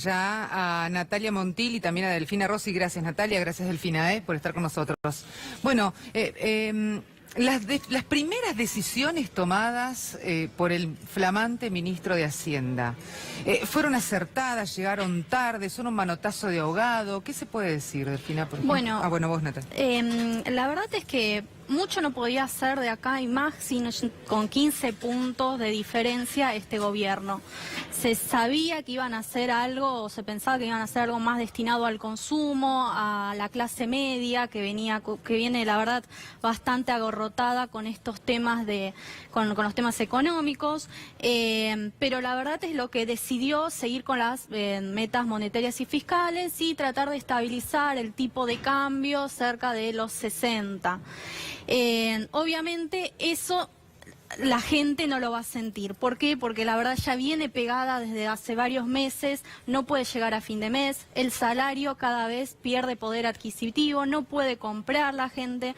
ya a Natalia Montil y también a Delfina Rossi. Gracias, Natalia, gracias, Delfina, por estar con nosotros. Bueno, las primeras decisiones tomadas por el flamante ministro de Hacienda, ¿fueron acertadas, llegaron tarde, son un manotazo de ahogado? ¿Qué se puede decir, Delfina? Por ejemplo? Bueno, Vos, Natalia. La verdad es que mucho no podía hacer de acá y más sino con 15 puntos de diferencia este gobierno. Se sabía que iban a hacer algo, o se pensaba que iban a hacer algo más destinado al consumo, a la clase media, que viene la verdad bastante agorrotada con estos temas con los temas económicos, pero la verdad es lo que decidió seguir con las metas monetarias y fiscales y tratar de estabilizar el tipo de cambio cerca de los 60. Obviamente eso la gente no lo va a sentir. ¿Por qué? Porque la verdad ya viene pegada desde hace varios meses, no puede llegar a fin de mes, el salario cada vez pierde poder adquisitivo, no puede comprar la gente,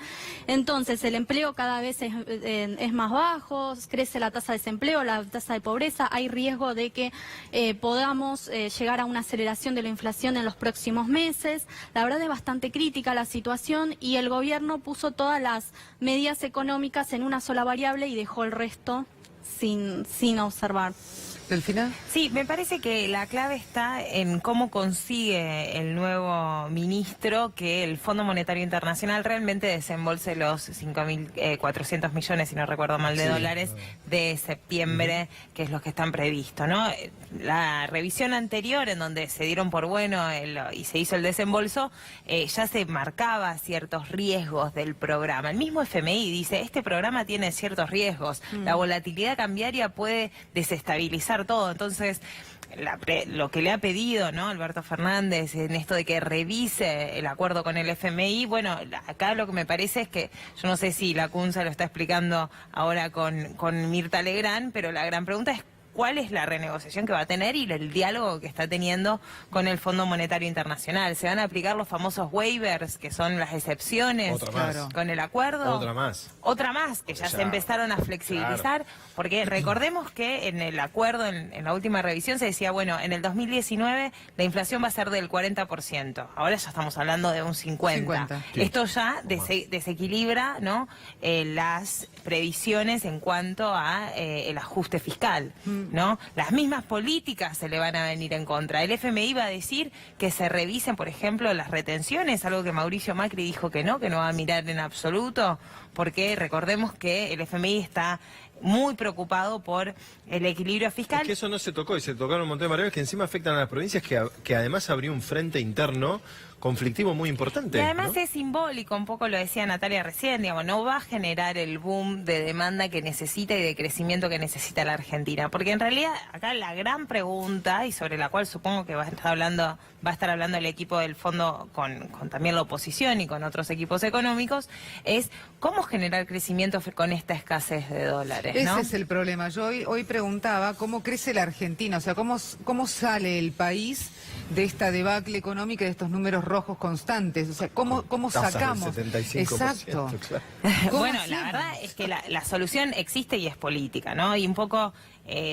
entonces el empleo cada vez es más bajo, crece la tasa de desempleo, la tasa de pobreza, hay riesgo de que podamos llegar a una aceleración de la inflación en los próximos meses. La verdad es bastante crítica la situación y el gobierno puso todas las medidas económicas en una sola variable y dejó el resto sin observar. ¿Delfina? Sí, me parece que la clave está en cómo consigue el nuevo ministro que el Fondo Monetario Internacional realmente desembolse los 5.400 millones, si no recuerdo mal, de dólares de septiembre, que es lo que están previstos, ¿no? La revisión anterior, en donde se dieron por bueno y se hizo el desembolso, ya se marcaba ciertos riesgos del programa. El mismo FMI dice, este programa tiene ciertos riesgos, la volatilidad cambiaria puede desestabilizar todo. Entonces, lo que le ha pedido, ¿no?, Alberto Fernández en esto de que revise el acuerdo con el FMI, bueno, acá lo que me parece es que, yo no sé si la CUNSA lo está explicando ahora con Mirta Legrand, pero la gran pregunta es cuál es la renegociación que va a tener y el diálogo que está teniendo con el Fondo Monetario Internacional. ¿Se van a aplicar los famosos waivers, que son las excepciones con el acuerdo? Otra más. Otra más, que ya se empezaron a flexibilizar, porque recordemos que en el acuerdo, en la última revisión, se decía, bueno, en el 2019 la inflación va a ser del 40%. Ahora ya estamos hablando de un 50%. Sí. Esto ya desequilibra, ¿no?, las previsiones en cuanto a el ajuste fiscal, ¿no? Las mismas políticas se le van a venir en contra. El FMI va a decir que se revisen, por ejemplo, las retenciones, algo que Mauricio Macri dijo que no va a mirar en absoluto, porque recordemos que el FMI está muy preocupado por el equilibrio fiscal. Es que eso no se tocó, y se tocaron un montón de variables que encima afectan a las provincias, que además abrió un frente interno conflictivo muy importante. Y además, ¿no?, es simbólico, un poco lo decía Natalia recién, digamos, no va a generar el boom de demanda que necesita y de crecimiento que necesita la Argentina. Porque en realidad acá la gran pregunta, y sobre la cual supongo que va a estar hablando el equipo del fondo con también la oposición y con otros equipos económicos, es cómo generar crecimiento con esta escasez de dólares, ¿no? Ese es el problema. Yo hoy preguntaba cómo crece la Argentina, o sea, cómo sale el país de esta debacle económica, de estos números rojos constantes, o sea, cómo sacamos. 75%, exacto. claro. Bueno, la verdad es que la solución existe y es política, ¿no? Y un poco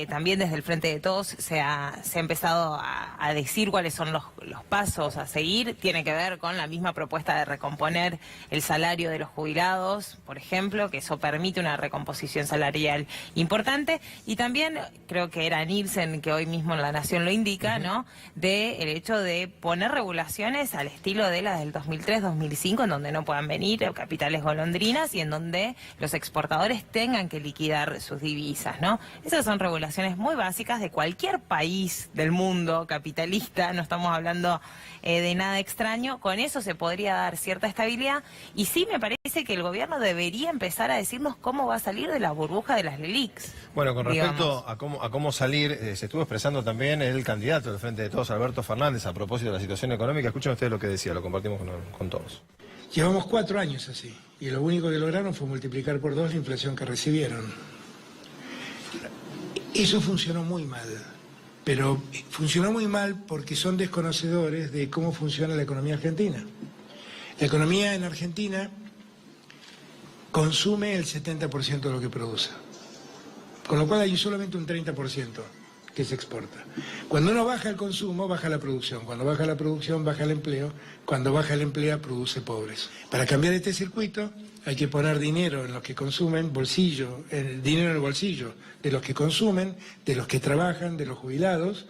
también desde el Frente de Todos se ha empezado a decir cuáles son los pasos a seguir. Tiene que ver con la misma propuesta de recomponer el salario de los jubilados, por ejemplo, que eso permite una recomposición salarial importante. Y también, creo que era Nielsen, que hoy mismo en La Nación lo indica, ¿no?, de el hecho de poner regulaciones al estilo de las del 2003-2005, en donde no puedan venir capitales golondrinas y en donde los exportadores tengan que liquidar sus divisas, ¿no? Esas son regulaciones muy básicas de cualquier país del mundo capitalista, no estamos hablando de nada extraño. Con eso se podría dar cierta estabilidad, y sí me parece que el gobierno debería empezar a decirnos cómo va a salir de la burbuja de las LELIQs. Bueno, con respecto a cómo salir, se estuvo expresando también el candidato del Frente de Todos, Alberto Fernández, a propósito de la situación económica. Escuchen ustedes lo que decía, lo compartimos con todos. Llevamos 4 años así, y lo único que lograron fue multiplicar por 2 la inflación que recibieron. Eso funcionó muy mal, pero funcionó muy mal porque son desconocedores de cómo funciona la economía argentina. La economía en Argentina consume el 70% de lo que produce, con lo cual hay solamente un 30% que se exporta. Cuando uno baja el consumo, baja la producción. Cuando baja la producción, baja el empleo. Cuando baja el empleo, produce pobres. Para cambiar este circuito hay que poner dinero en los que consumen, dinero en el bolsillo de los que consumen, de los que trabajan, de los jubilados,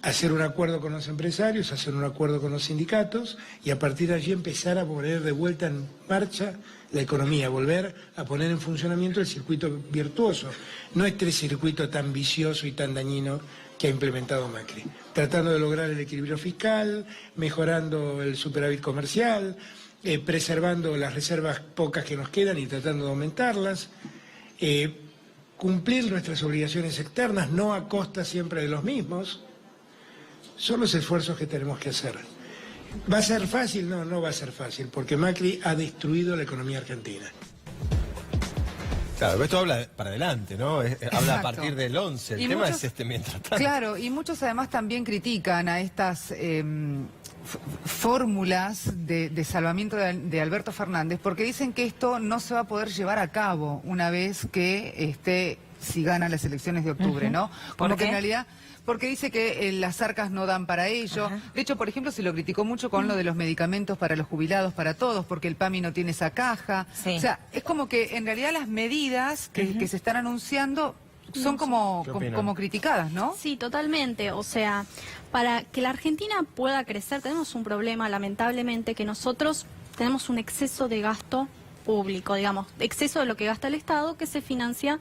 hacer un acuerdo con los empresarios, hacer un acuerdo con los sindicatos y a partir de allí empezar a poner de vuelta en marcha la economía, volver a poner en funcionamiento el circuito virtuoso, no este circuito tan vicioso y tan dañino que ha implementado Macri, tratando de lograr el equilibrio fiscal, mejorando el superávit comercial, preservando las reservas pocas que nos quedan y tratando de aumentarlas, cumplir nuestras obligaciones externas, no a costa siempre de los mismos. Son los esfuerzos que tenemos que hacer. ¿Va a ser fácil? No, no va a ser fácil, porque Macri ha destruido la economía argentina. Claro, esto habla para adelante, ¿no? Habla Exacto. a partir del 11. El tema es mientras tanto. Claro, y muchos además también critican a estas fórmulas de salvamiento de Alberto Fernández, porque dicen que esto no se va a poder llevar a cabo una vez que si gana las elecciones de octubre, ¿no? Como que en realidad... Porque dice que las arcas no dan para ello. De hecho, por ejemplo, se lo criticó mucho con lo de los medicamentos para los jubilados, para todos, porque el PAMI no tiene esa caja. O sea, es como que en realidad las medidas que se están anunciando son como criticadas, ¿no? Sí, totalmente. O sea, para que la Argentina pueda crecer, tenemos un problema, lamentablemente, que nosotros tenemos un exceso de gasto público, digamos, exceso de lo que gasta el Estado, que se financia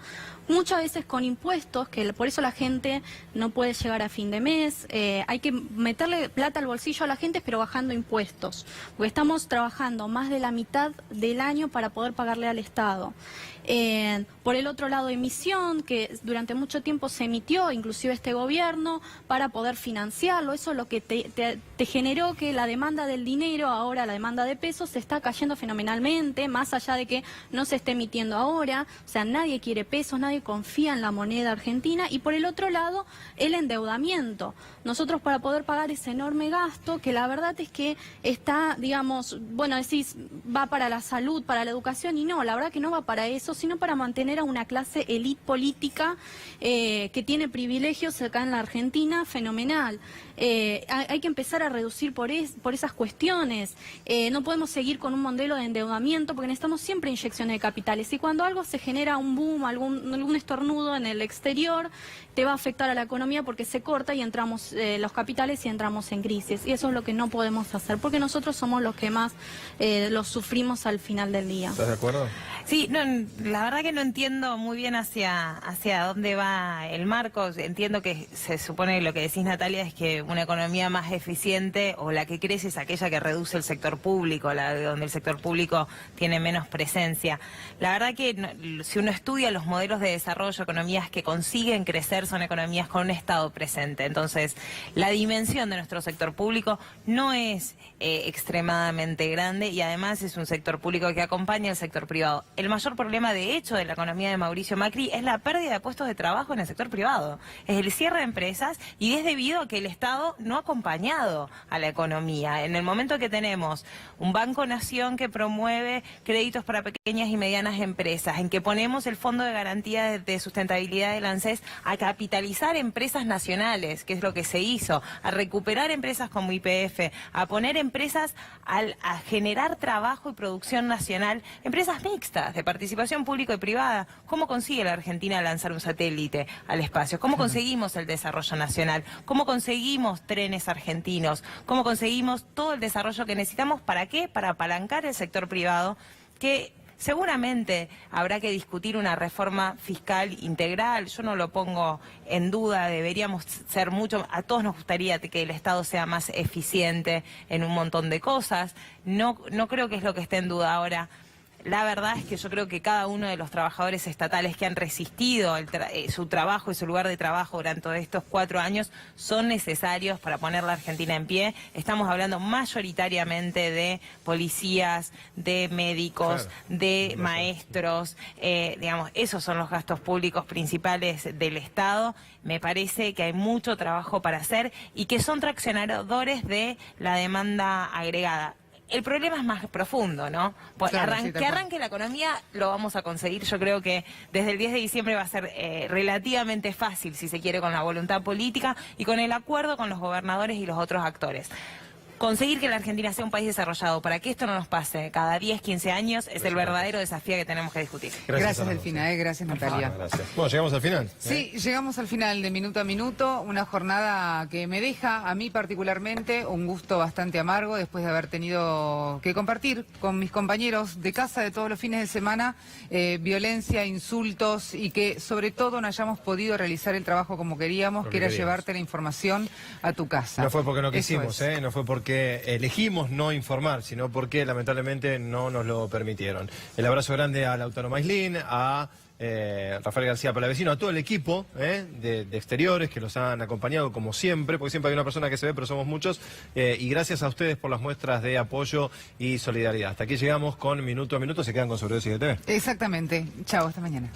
muchas veces con impuestos, que por eso la gente no puede llegar a fin de mes. Hay que meterle plata al bolsillo a la gente, pero bajando impuestos, porque estamos trabajando más de la mitad del año para poder pagarle al Estado. Por el otro lado, emisión, que durante mucho tiempo se emitió, inclusive este gobierno, para poder financiarlo. Eso es lo que te generó que la demanda del dinero, ahora la demanda de pesos, se está cayendo fenomenalmente, más allá de que no se esté emitiendo ahora. O sea, nadie quiere pesos, nadie confía en la moneda argentina. Y por el otro lado, el endeudamiento. Nosotros, para poder pagar ese enorme gasto, que la verdad es que está, digamos, bueno, decís, va para la salud, para la educación, y no, la verdad que no va para eso, sino para mantener a una clase élite política que tiene privilegios acá en la Argentina, fenomenal. Hay que empezar a reducir por esas cuestiones. No podemos seguir con un modelo de endeudamiento porque necesitamos siempre inyecciones de capitales. Y cuando algo se genera un boom, algún estornudo en el exterior, te va a afectar a la economía porque se corta y entramos los capitales y entramos en crisis. Y eso es lo que no podemos hacer porque nosotros somos los que más los sufrimos al final del día. ¿Estás de acuerdo? Sí, no, la verdad que no entiendo muy bien hacia dónde va el marco. Entiendo que se supone que lo que decís, Natalia, es que una economía más eficiente o la que crece es aquella que reduce el sector público, donde el sector público tiene menos presencia. La verdad que si uno estudia los modelos de desarrollo, economías que consiguen crecer son economías con un Estado presente. Entonces, la dimensión de nuestro sector público no es extremadamente grande y además es un sector público que acompaña al sector privado. El mayor problema, de hecho, de la economía de Mauricio Macri es la pérdida de puestos de trabajo en el sector privado. Es el cierre de empresas y es debido a que el Estado no ha acompañado a la economía. En el momento que tenemos un Banco Nación que promueve créditos para pequeñas y medianas empresas, en que ponemos el Fondo de Garantía de Sustentabilidad del ANSES a capitalizar empresas nacionales, que es lo que se hizo, a recuperar empresas como YPF, a poner empresas a generar trabajo y producción nacional, empresas mixtas, de participación pública y privada. ¿Cómo consigue la Argentina lanzar un satélite al espacio? ¿Cómo conseguimos el desarrollo nacional? ¿Cómo conseguimos trenes argentinos? ¿Cómo conseguimos todo el desarrollo que necesitamos? ¿Para qué? Para apalancar el sector privado, que seguramente habrá que discutir una reforma fiscal integral. Yo no lo pongo en duda, deberíamos ser mucho, a todos nos gustaría que el Estado sea más eficiente en un montón de cosas. No creo que es lo que esté en duda ahora. La verdad es que yo creo que cada uno de los trabajadores estatales que han resistido su trabajo y su lugar de trabajo durante estos 4 años son necesarios para poner la Argentina en pie. Estamos hablando mayoritariamente de policías, de médicos, de maestros, digamos, esos son los gastos públicos principales del Estado. Me parece que hay mucho trabajo para hacer y que son traccionadores de la demanda agregada. El problema es más profundo, ¿no? Pues Claro, sí, que arranque la economía lo vamos a conseguir. Yo creo que desde el 10 de diciembre va a ser relativamente fácil, si se quiere, con la voluntad política y con el acuerdo con los gobernadores y los otros actores. Conseguir que la Argentina sea un país desarrollado para que esto no nos pase cada 10, 15 años es el verdadero desafío que tenemos que discutir. Gracias Delfina, gracias Natalia. Gracias. Bueno, llegamos al final. Sí, llegamos al final de Minuto a Minuto, una jornada que me deja, a mí particularmente, un gusto bastante amargo después de haber tenido que compartir con mis compañeros de casa de todos los fines de semana violencia, insultos y que sobre todo no hayamos podido realizar el trabajo como queríamos, que era llevarte la información a tu casa. No fue porque no Eso quisimos, es. no fue porque elegimos no informar, sino porque lamentablemente no nos lo permitieron. El abrazo grande a Lautaro Maislin, a Rafael García Palavecino, a todo el equipo de exteriores que los han acompañado como siempre, porque siempre hay una persona que se ve, pero somos muchos, y gracias a ustedes por las muestras de apoyo y solidaridad. Hasta aquí llegamos con Minuto a Minuto, se quedan con Sobredosis de TV. Exactamente. Chao, hasta mañana.